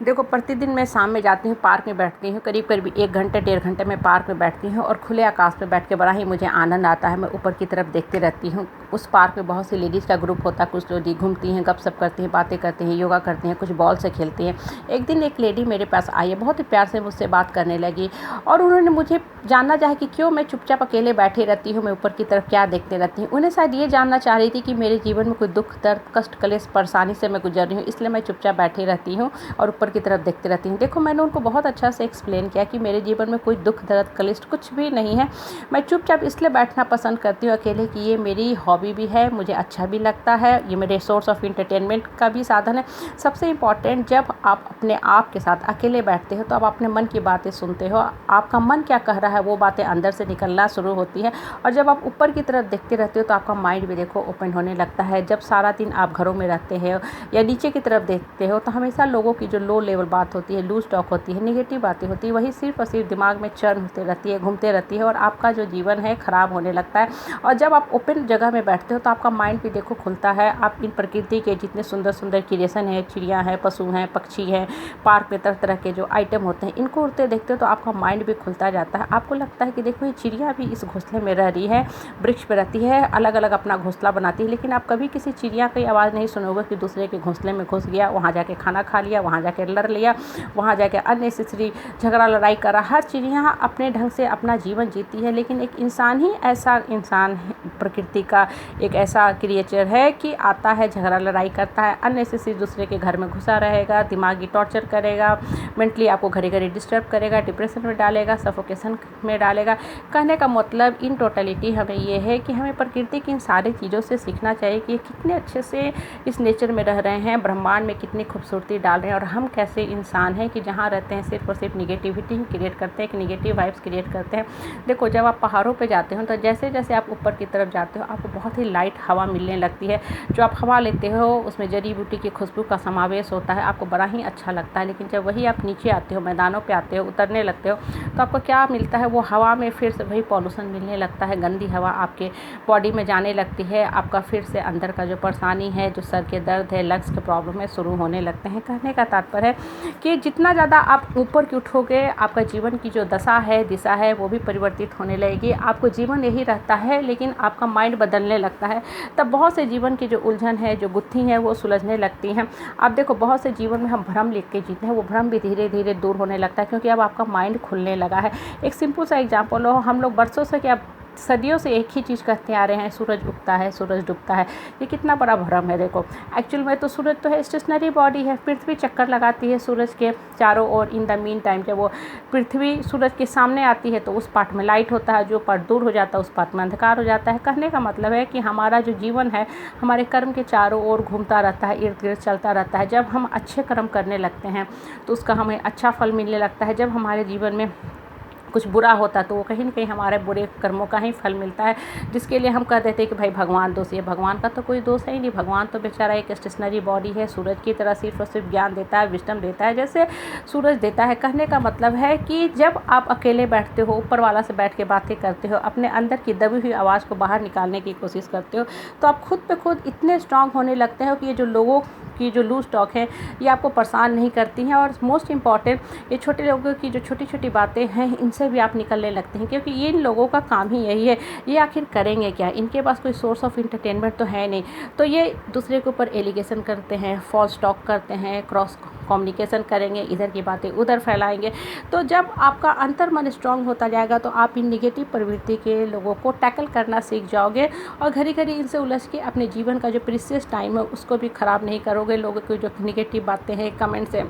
देखो, प्रतिदिन मैं शाम में जाती हूँ, पार्क में बैठती हूँ, करीब-करीब 1 घंटे, डेढ़ घंटे मैं पार्क में बैठती हूँ और खुले आकाश में बैठ के बड़ा ही मुझे आनंद आता है। मैं ऊपर की तरफ देखते रहती हूँ। उस पार्क में बहुत सी लेडीज़ का ग्रुप होता है, कुछ लेडी घूमती हैं, गप-सप करती हैं, बातें करती हैं, योगा करती हैं, कुछ बॉल से खेलती हैं। एक दिन एक लेडी मेरे पास आई है, बहुत ही प्यार से मुझसे बात करने लगी और उन्होंने मुझे जानना चाहा कि क्यों मैं चुपचाप अकेले बैठी रहती हूँ, मैं ऊपर की तरफ क्या देखते रहती हूँ। उन्हें शायद ये जानना चाह रही थी कि मेरे जीवन में कोई दुःख, दर्द, कष्ट, क्लेश, परेशानी से मैं गुज़र रही हूँ, इसलिए मैं चुपचाप बैठी रहती हूँ और ऊपर की तरफ देखते रहती हूँ। देखो, मैंने उनको बहुत अच्छा से एक्सप्लेन किया कि मेरे जीवन में कोई दुःख, दर्द, क्लेश कुछ भी नहीं है। मैं चुपचाप इसलिए बैठना पसंद करती हूँ अकेले कि ये मेरी हॉबी भी है, मुझे अच्छा भी लगता है, ये मेरे सोर्स ऑफ एंटरटेनमेंट का भी साधन है। सबसे इम्पॉर्टेंट, जब आप अपने आप के साथ अकेले बैठते हो तो आप अपने मन की बातें सुनते हो। आपका मन क्या कह रहा है वो बातें अंदर से निकलना शुरू होती है और जब आप ऊपर की तरफ देखते रहते हो तो आपका माइंड भी देखो ओपन होने लगता है। जब सारा दिन आप घरों में रहते हो या नीचे की तरफ देखते हो तो हमेशा लोगों की जो लो लेवल बात होती है, लूज टॉक होती है, नेगेटिव बातें होती है, वही सिर्फ और सिर्फ दिमाग में चर्न होते रहती है, घूमते रहती है और आपका जो जीवन है ख़राब होने लगता है। और जब आप ओपन जगह में बैठते हो तो आपका माइंड भी देखो खुलता है। आप इन प्रकृति के जितने सुंदर सुंदर क्रिएशन है, चिड़िया हैं, पशु हैं, पक्षी हैं, पार्क में तरह तरह के जो आइटम होते हैं, इनको उड़ते देखते हो तो आपका माइंड भी खुलता जाता है। आपको लगता है कि देखो, ये चिड़िया भी इस घोंसले में रह रही है, वृक्ष पे रहती है, अलग अलग अपना घोंसला बनाती है, लेकिन आप कभी किसी चिड़िया की आवाज़ नहीं सुनोगे कि दूसरे के घोंसले में घुस गया, वहाँ जाके खाना खा लिया, वहाँ जाके लड़ लिया, वहाँ जाके अननेसेसरी झगड़ा लड़ाई कर रहा। हर चिड़िया अपने ढंग से अपना जीवन जीती है, लेकिन एक इंसान ही ऐसा इंसान है, प्रकृति का एक ऐसा क्रिएचर है कि आता है, झगड़ा लड़ाई करता है, अननेसेसरी दूसरे के घर में घुसा रहेगा, दिमागी टॉर्चर करेगा, मेंटली आपको घड़ी घड़ी डिस्टर्ब करेगा, डिप्रेशन में डालेगा, सफोकेशन में डालेगा। कहने का मतलब इन टोटलिटी हमें ये है कि हमें प्रकृति की इन सारी चीज़ों से सीखना चाहिए कि कितने अच्छे से इस नेचर में रह रहे हैं, ब्रह्मांड में कितनी खूबसूरती डाल रहे हैं और हम कैसे इंसान हैं कि जहाँ रहते हैं सिर्फ और सिर्फ निगेटिविटी ही क्रिएट करते हैं, कि निगेटिव वाइब्स क्रिएट करते हैं। देखो, जब आप पहाड़ों पे जाते हो तो जैसे जैसे आप ऊपर की तरफ जाते हो आपको बहुत ही लाइट हवा मिलने लगती है। जो आप हवा लेते हो उसमें जड़ी बूटी की खुशबू का समावेश होता है, आपको बड़ा ही अच्छा लगता है। लेकिन जब वही आप नीचे आते हो, मैदानों पे आते हो, उतरने लगते हो तो आपको क्या मिलता है, वो हवा में फिर से वही पॉल्यूशन मिलने लगता है, गंदी हवा आपके बॉडी में जाने लगती है। आपका फिर से अंदर का जो परेशानी है, जो सर के दर्द है, लंग्स के प्रॉब्लम है, शुरू होने लगते हैं। कहने का तात्पर्य है कि जितना ज़्यादा आप ऊपर की उठोगे, आपका जीवन की जो दशा है, दिशा है, वो भी परिवर्तित होने लगेगी। आपको जीवन यही रहता है लेकिन आपका माइंड बदलने लगता है, तब बहुत से जीवन की जो उलझन है, जो गुत्थी है, वो सुलझने लगती हैं। आप देखो, बहुत से जीवन में हम भ्रम लेके जीते हैं, वो भ्रम भी धीरे धीरे दूर होने लगता है क्योंकि अब आपका माइंड खुलने लगा है। एक सिंपल सा एग्जाम्पल हो, हम लोग बरसों से क्या सदियों से एक ही चीज़ कहते आ रहे हैं, सूरज उगता है, सूरज डूबता है। ये कितना बड़ा भ्रम है। देखो, एक्चुअल में तो सूरज तो है, स्टेशनरी बॉडी है, पृथ्वी चक्कर लगाती है सूरज के चारों ओर। इन द मीन टाइम जब वो पृथ्वी सूरज के सामने आती है तो उस पार्ट में लाइट होता है, जो पार्ट दूर हो जाता है उस पार्ट में अंधकार हो जाता है। कहने का मतलब है कि हमारा जो जीवन है हमारे कर्म के चारों ओर घूमता रहता है, इर्द गिर्द चलता रहता है। जब हम अच्छे कर्म करने लगते हैं तो उसका हमें अच्छा फल मिलने लगता है। जब हमारे जीवन में कुछ बुरा होता है तो वो कहीं न कहीं हमारे बुरे कर्मों का ही फल मिलता है, जिसके लिए हम कह देते हैं कि भाई भगवान दोषी है। भगवान का तो कोई दोष है ही नहीं। भगवान तो बेचारा एक स्टेशनरी बॉडी है, सूरज की तरह सिर्फ और सिर्फ ज्ञान देता है, विज़डम देता है, जैसे सूरज देता है। कहने का मतलब है कि जब आप अकेले बैठते हो, ऊपर वाला से बैठ के बातें करते हो, अपने अंदर की दबी हुई आवाज़ को बाहर निकालने की कोशिश करते हो, तो आप खुद पे खुद इतने स्ट्रांग होने लगते हो कि ये जो लोगों की जो लूज़ टॉक है ये आपको परेशान नहीं करती हैं। और मोस्ट इम्पॉर्टेंट, ये छोटे लोगों की जो छोटी छोटी बातें हैं इनसे भी आप निकलने लगते हैं, क्योंकि ये इन लोगों का काम ही यही है। ये आखिर करेंगे क्या, इनके पास कोई सोर्स ऑफ एंटरटेनमेंट तो है नहीं, तो ये दूसरे के ऊपर एलिगेशन करते हैं, फॉल्स टॉक करते हैं, क्रॉस कम्युनिकेशन करेंगे, इधर की बातें उधर फैलाएंगे। तो जब आपका अंतर्मन स्ट्रांग होता जाएगा तो आप इन निगेटिव प्रवृत्ति के लोगों को टैकल करना सीख जाओगे और घड़ी घड़ी इनसे उलझ के अपने जीवन का जो प्रीशियस टाइम है उसको भी ख़राब नहीं करोगे। लोगों की जो निगेटिव बातें हैं, कमेंट्स हैं,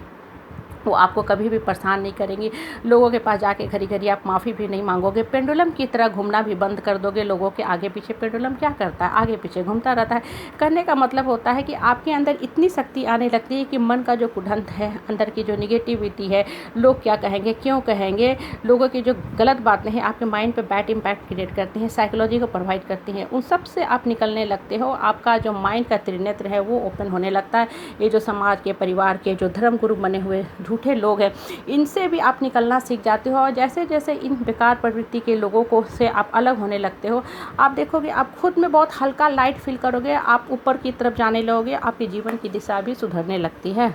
वो आपको कभी भी परेशान नहीं करेंगी। लोगों के पास जाके घड़ी घड़ी आप माफ़ी भी नहीं मांगोगे, पेंडुलम की तरह घूमना भी बंद कर दोगे। लोगों के आगे पीछे पेंडुलम क्या करता है, आगे पीछे घूमता रहता है। करने का मतलब होता है कि आपके अंदर इतनी शक्ति आने लगती है कि मन का जो कुढ़ंत है, अंदर की जो निगेटिविटी है, लोग क्या कहेंगे, क्यों कहेंगे, लोगों की जो गलत बातें हैं आपके माइंड पे बैड इम्पैक्ट क्रिएट करती हैं, साइकोलॉजी को प्रोवाइड करती हैं, उन सब से आप निकलने लगते हो। आपका जो माइंड का त्रिनेत्र है वो ओपन होने लगता है। ये जो समाज के, परिवार के जो धर्म गुरु बने हुए झूठे लोग हैं, इनसे भी आप निकलना सीख जाते हो। और जैसे जैसे इन बेकार प्रवृत्ति के लोगों को से आप अलग होने लगते हो, आप देखोगे आप खुद में बहुत हल्का लाइट फील करोगे, आप ऊपर की तरफ जाने लगोगे, आपके जीवन की दिशा भी सुधरने लगती है।